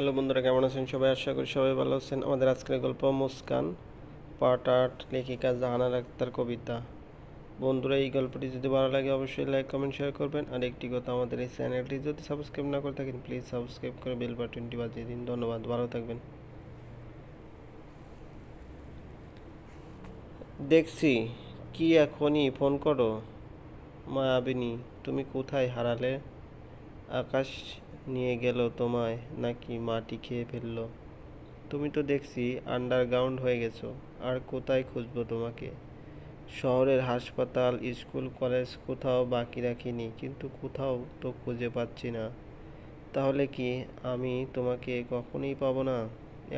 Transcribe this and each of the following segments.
Hello বন্ধুরা, কেমন আছেন সবাই? আশা করি সবাই ভালো আছেন। আমাদের আজকের গল্প মুস্কান, পার্ট ৮, লেখিকা জাহানারা আক্তার কবিতা। বন্ধুরা, এই গল্পটি যদি ভালো লাগে অবশ্যই লাইক, কমেন্ট, শেয়ার করবেন। আর একটি কথা, আমাদের এই চ্যানেলটি যদি সাবস্ক্রাইব না করে থাকেন প্লিজ সাবস্ক্রাইব করে বেল বাটনটি বাজিয়ে দিন। ধন্যবাদ, ভালো থাকবেন। দেখছি কি এখনই ফোন করো? মায়াবিনী, তুমি কোথায় হারালে? আকাশ নিয়ে গেল তোমায়, নাকি মাটি খেয়ে ফেললো? তুমি তো দেখছি আন্ডারগ্রাউন্ড হয়ে গেছো। আর কোথায় খুঁজবো তোমাকে? শহরের হাসপাতাল, স্কুল, কলেজ কোথাও বাকি রাখিনি, কিন্তু কোথাও তো খুঁজে পাচ্ছি না। তাহলে কি আমি তোমাকে কখনোই পাবো না?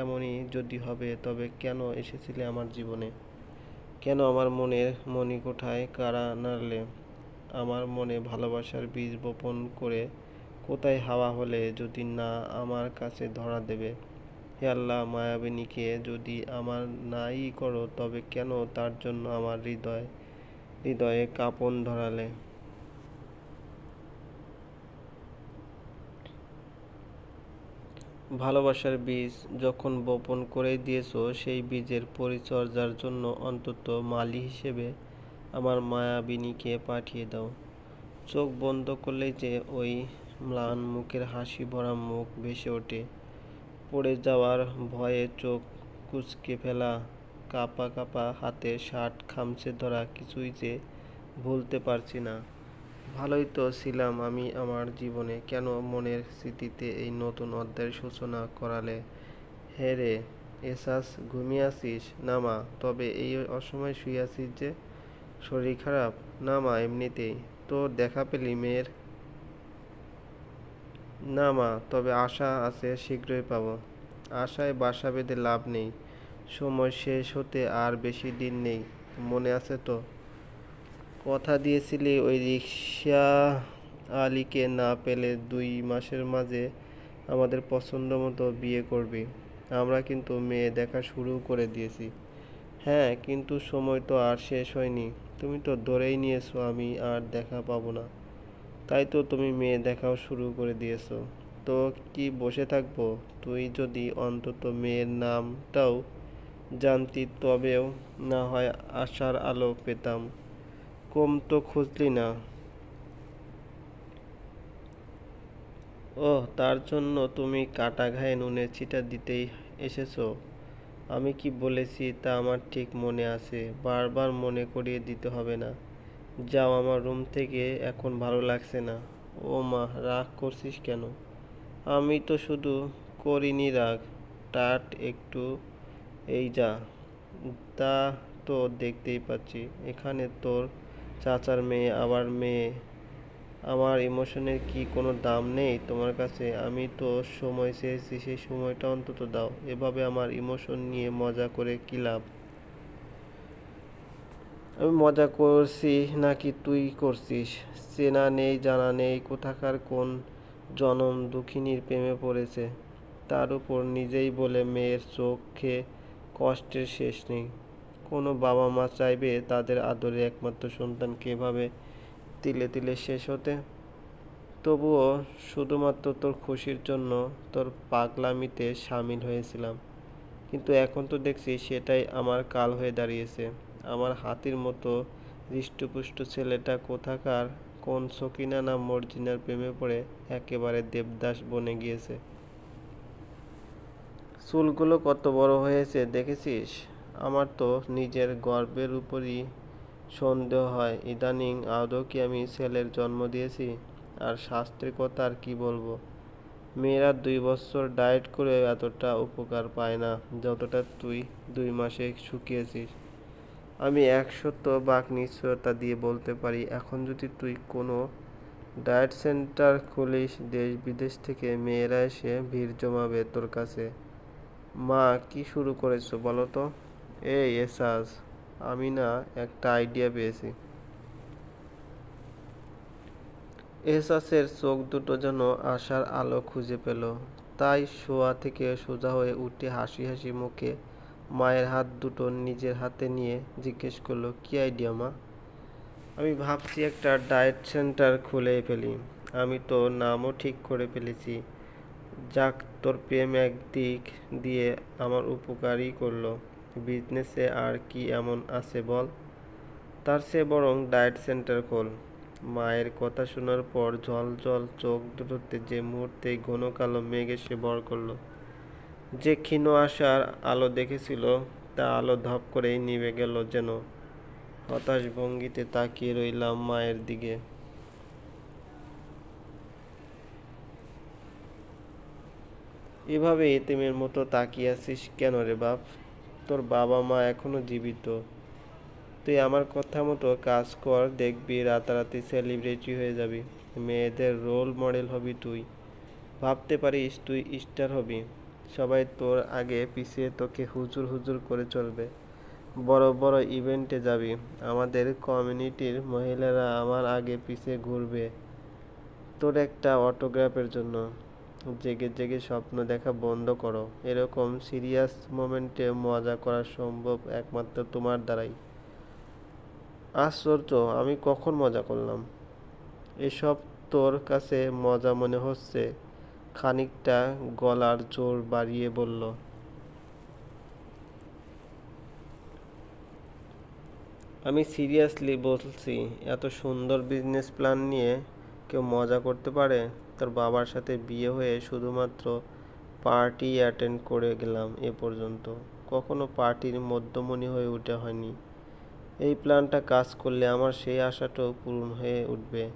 এমনই যদি হবে তবে কেন এসেছিলে আমার জীবনে? কেন আমার মনের মণিকোঠায় কারা নাড়লে? আমার মনে ভালোবাসার বীজ বপন করে কোথায় হাওয়া হলে যদি না আমার কাছে ধরা দেবে? হে আল্লাহ, মায়াবিনীকে যদি আমার নাই করো তবে কেন তার জন্য আমার হৃদয়ে কাঁপন ধরালে? ভালোবাসার বীজ যখন বপন করে দিয়েছো, সেই বীজের পরিচর্যার জন্য অন্তত মালি হিসেবে আমার মায়াবিনীকে পাঠিয়ে দাও। চোখ বন্ধ করলেই যে ওই ম্লান মুখের হাসি ভরা মুখ ভেসে ওঠে। পড়ে যাওয়ার ভয়ে চোখ কুঁচকে ফেলা, কাঁপা কাঁপা হাতে শার্ট খামচে ধরা, কিছুই যে ভুলতে পারছি না। ভালোই তো ছিলাম আমি আমার জীবনে, কেন মনের স্মৃতিতে এই নতুন অধ্যায়ের সূচনা করালে? হে রে এসাস, ঘুমিয়ে আছিস? না মা, তবে এই অসময়ে শুয়ে আছিস যে? শরীর খারাপ? না মা, এমনিতেই। তোর দেখা পেলি মেয়ের? না মা, তবে আশা আছে শীঘ্রই পাবো। আশায় বাসা বেঁধে লাভ নেই, সময় শেষ হতে আর বেশি দিন নেই। মনে আছে তো? কথা দিয়েছিলি ওই রিক্সা আলীকে না পেলে 2 মাসের মাঝে আমাদের পছন্দ মতো বিয়ে করবি। আমরা কিন্তু মেয়ে দেখা শুরু করে দিয়েছি। হ্যাঁ, কিন্তু সময় তো আর শেষ হয়নি। তুমি তো ধরেই নিয়েছো আমি আর দেখা পাবো না। তাই তো তুমি মেয়ে দেখাও শুরু করে দিয়েছো। তো কি বসে থাকবো? তুই যদি অন্তত মেয়ের নামটাও জানতি, তবেও না হয় আশার আলো পেতাম। কম তো খুঁজলি না। ওহ, তার জন্য তুমি কাটা ঘায়ে নুনের ছিটা দিতেই এসেছো? আমি কি বলেছি তা আমার ঠিক মনে আছে, বারবার মনে করিয়ে দিতে হবে না। যাও আমার রুম থেকে, এখন ভালো লাগছে না। ও মা, রাগ করছিস কেন? আমি তো শুধু করিনি রাগ, টাট একটু। এই যা। তা তো দেখতেই পাচ্ছি, এখানে তোর চাচার মেয়ে, আবার মেয়ে। আমার ইমোশনের কি কোনো দাম নেই তোমার কাছে? আমি তো সময় চেয়েছি, সেই সময়টা অন্তত দাও। এভাবে আমার ইমোশন নিয়ে মজা করে কী লাভ? আমি মজা করছি নাকি তুই করছিস? চেনা নেই জানা নেই কোথাকার কোন জনম দুঃখিনীর প্রেমে পড়েছে। তার উপর নিজেই বলে মেয়ের চোখে কষ্টের শেষ নেই। কোনো বাবা মা চাইবে তাদের আদরের একমাত্র সন্তানকে এভাবে তিলে তিলে শেষ হতে? তবুও শুধুমাত্র তোর খুশির জন্য তোর পাগলামিতে সামিল হয়েছিলাম। কিন্তু এখন তো দেখছি সেটাই আমার কাল হয়ে দাঁড়িয়েছে। আমার হাতির মতো হৃষ্টপুষ্ট ছেলেটা কোথাকার কোন সকিনা না মর্জিনার প্রেমে পড়ে একেবারে দেবদাস বনে গিয়েছে। চুলগুলো কত বড় হয়েছে দেখেছিস? আমার তো নিজের গর্বের উপরই সন্দেহ হয় ইদানিং, আদৌ কি আমি ছেলের জন্ম দিয়েছি? আর স্বাস্থ্যের কথা আর কি বলবো? মেয়েরা 2 বছর ডায়েট করে এতটা উপকার পায় না যতটা তুই 2 মাসে শুকিয়েছিস। আমি 100 ভাগ নিশ্চয়তা দিয়ে বলতে পারি, এখন যদি তুই কোনো ডায়েট সেন্টার খুলিস, দেশ বিদেশ থেকে মেয়েরা এসে ভিড় জমাবে তোর কাছে। মা, কি শুরু করেছো বলো তো? এই এসাজ, আমি না একটা আইডিয়া পেয়েছি। এহসাসের চোখ দুটো যেন আশার আলো খুঁজে পেল। তাই শোয়া থেকে সোজা হয়ে উঠে হাসি হাসি মুখে মায়ের হাত দুটো নিজের হাতে নিয়ে জিজ্ঞেস করলো, কি আইডিয়া মা? আমি ভাবছি একটা ডায়েট সেন্টার খুলে ফেলি। আমি তো নামও ঠিক করে ফেলেছি, যাক, তোর প্রেম একদিক দিয়ে আমার উপকারই করলো। বিজনেসে আর কি এমন আছে বল? তার চেয়ে বরং ডায়েট সেন্টার খোল। মায়ের কথা শোনার পর ঝলঝল চোখ দুটোতে যে মুহূর্তেই ঘন কালো মেঘ এসে ভর করলো। যে ক্ষীণ আশার আলো দেখেছিল তা আলো ধপ করেই নিভে গেল যেন। হতাশ ভঙ্গিতে তাকিয়ে রইলাম মায়ের দিকে। এভাবে এতিমের মতো তাকিয়ে আছিস কেন রে বাপ? তোর বাবা মা এখনো জীবিত। তুই আমার কথা মতো কাজ কর, দেখবি রাতারাতি সেলিব্রিটি হয়ে যাবি। মেয়েদের রোল মডেল হবি তুই। ভাবতে পারিস তুই স্টার হবি। সবাই তোর আগে পিছিয়ে তোকে হুজুর হুজুর করে চলবে। বড় বড় ইভেন্টে যাবি। আমাদের কমিউনিটির মহিলারা আমার আগে পিছিয়ে ঘুরবে তোর একটা অটোগ্রাফের জন্য। জেগে জেগে স্বপ্ন দেখা বন্ধ করো। এরকম সিরিয়াস মোমেন্টে মজা করা সম্ভব একমাত্র তোমার দ্বারাই। আশ্চর্য, আমি কখন মজা করলাম? এসব তোর কাছে মজা মনে হচ্ছে? খানিকটা গলার জোর বাড়িয়ে বলল। আমি সিরিয়াসলি বলছি, এত সুন্দর বিজনেস প্ল্যান নিয়ে কেউ মজা করতে পারে? তোর বাবার সাথে বিয়ে হয়ে শুধুমাত্র পার্টি অ্যাটেন্ড করে গেলাম এ পর্যন্ত। কখনো পার্টির মধ্যমণি হয়ে ওঠা হয়নি। এই প্ল্যানটা কাজ করলে আমার সেই আশাটাও পূরণ হয়ে উঠবে।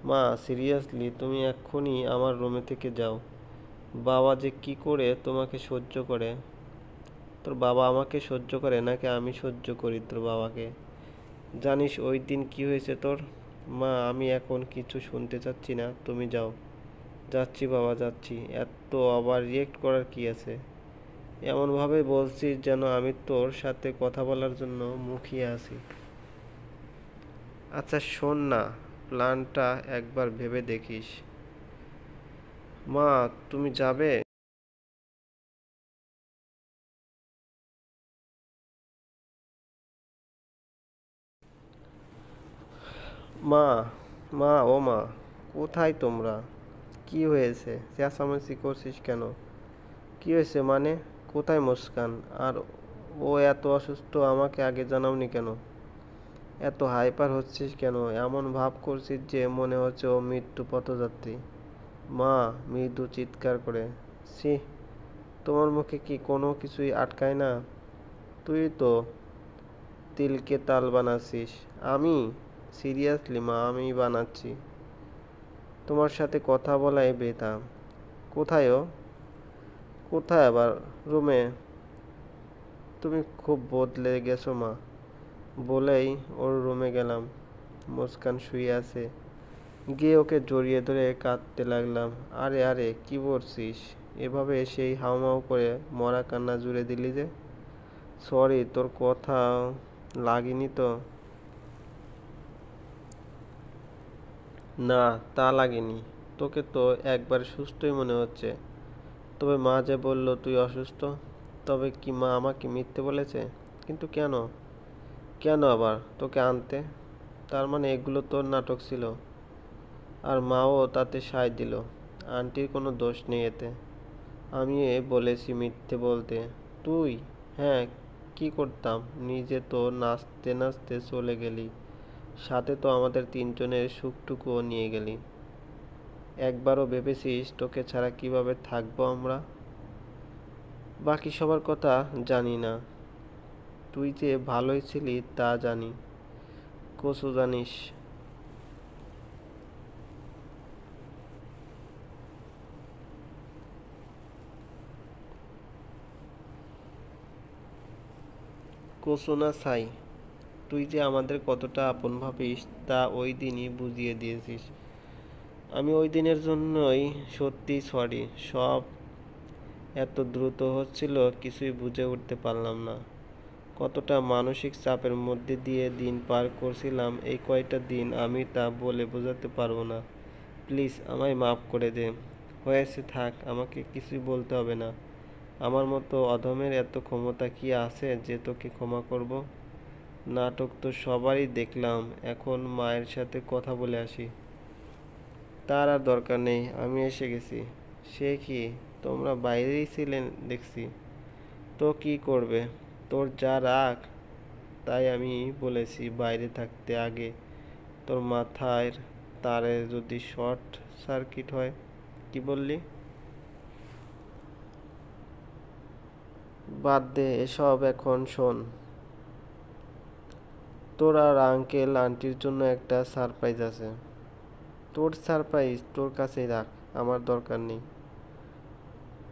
মা, সিরিয়াসলি তুমি এক্ষুনি আমার রুমে থেকে যাও। বাবা যে কি করে তোমাকে সহ্য করে। তোর বাবা আমাকে সহ্য করে নাকি আমি সহ্য করি তোর বাবাকে? জানিস ওই দিন কি হয়েছে তোর? মা, আমি এখন কিছু শুনতে চাচ্ছি না, তুমি যাও। যাচ্ছি বাবা, যাচ্ছি। এত ওভার রিয়েক্ট করার কি আছে? এমনভাবে বলছিস যেন আমি তোর সাথে কথা বলার জন্য মুখিয়ে আছি। আচ্ছা শোন না, প্ল্যানটা একবার ভেবে দেখিস। মা, তুমি যাবে? মা, মা, ও মা, কোথায় তোমরা? কি হয়েছে? চেঁচামেচি করছিস কেন? কি হয়েছে মানে? কোথায় মুস্কান? আর ও এত অসুস্থ, আমাকে আগে জানাওনি কেন? এত হাইপার হচ্ছিস কেন? এমন ভাব করছিস যে মনে হচ্ছে ও মৃত্যু পথযাত্রী। মা মৃদু চিৎকার করে। ছি, তোমার মুখে কি কোনো কিছুই আটকায় না? তুই তো তিলকে তাল বানাচ্ছিস। আমি? সিরিয়াসলি মা, আমি বানাচ্ছি। তোমার সাথে কথা বলাই বৃথা। কোথায় ও? কোথায় আবার? রুমে। তুমি খুব বদলে গেছো মা। বলেই ওর রুমে গেলাম। মুস্কান শুয়ে আছে। গিয়ে ওকে জড়িয়ে ধরে কাঁদতে লাগলাম। আরে আরে, কি বলছিস? এভাবে সেই হাউমাউ করে মরা কান্না জুড়ে দিলি যে? সরি, তোর কথা লাগেনি তো? না, তা লাগেনি। তোকে তো একবার সুস্থই মনে হচ্ছে। তবে মা যে বলল তুই অসুস্থ। তবে কি মা আমাকে মিথ্যে বলেছে? কিন্তু কেন? কেন আবার তোকে আনতে? তার মানে এগুলো তোর নাটক ছিল? আর মাও তাতে সায় দিল। আন্টির কোনো দোষ নেই এতে। আমি বলেছি মিথ্যে বলতে। তুই? হ্যাঁ, কি করতাম? নিজে তো নাচতে নাচতে চলে গেলি। সাথে তো আমাদের তিনজনের সুখটুকুও নিয়ে গেলি। একবারও ভেবেছিস তোকে ছাড়া কিভাবে থাকবো আমরা? বাকি সবার কথা জানি না। তুই যে ভালোই ছিলি তা জানি। কচু জানিস। কচু না ছাই। তুই যে আমাদের কতটা আপন ভাবিস তা ওই দিনই বুঝিয়ে দিয়েছিস। আমি ওই দিনের জন্যই সত্যি সরি। সব এত দ্রুত হচ্ছিল কিছুই বুঝে উঠতে পারলাম না। কতটা মানসিক চাপের মধ্যে দিয়ে দিন পার করছিলাম এই কয়টা দিন আমি তা বলে বোঝাতে পারবো না। প্লিজ আমায় মাফ করে দে। হয়েছে, থাক, আমাকে কিছুই বলতে হবে না। আমার মতো অধমের এত ক্ষমতা কি আছে যে তোকে ক্ষমা করব? নাটক তো সবারই দেখলাম, এখন মায়ের সাথে কথা বলে আসি। তার আর দরকার নেই, আমি এসে গেছি। সে কি? তোমরা বাইরেই ছিলেন দেখছি। তো কি করবে, তোর যা রাগ তাই আমি বলেছি বাইরে থাকতে। আগে তোর মাথায় তারে যদি শর্ট সার্কিট হয়। কি বললি? বাদ দে এসব, এখন শোন, তোর আর আঙ্কেল আন্টির জন্য একটা সারপ্রাইজ আছে। তোর সারপ্রাইজ তোর কাছেই রাখ, আমার দরকার নেই।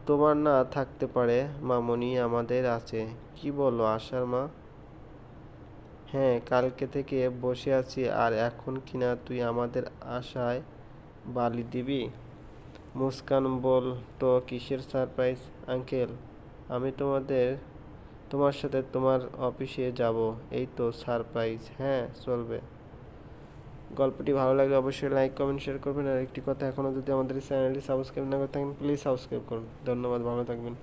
তোমার না থাকতে পারে মামুনি, আমাদের আছে। কি বলো আশার মা? হ্যাঁ, কালকে থেকে বসে আছি, আর এখন কিনা তুই আমাদের আশায় বালি দিবি? মুস্কান বল তো কিসের সারপ্রাইজ? আঙ্কেল, আমি তোমার সাথে তোমার অফিসে যাব, এই তো সারপ্রাইজ। হ্যাঁ, চলবে। গল্পটি ভালো লাগলে অবশ্যই লাইক কমেন্ট শেয়ার করবেন। আর একটি কথা, এখনও যদি আমাদের চ্যানেলটি সাবস্ক্রাইব না করে থাকেন প্লিজ সাবস্ক্রাইব করুন। ধন্যবাদ, ভালো থাকবেন।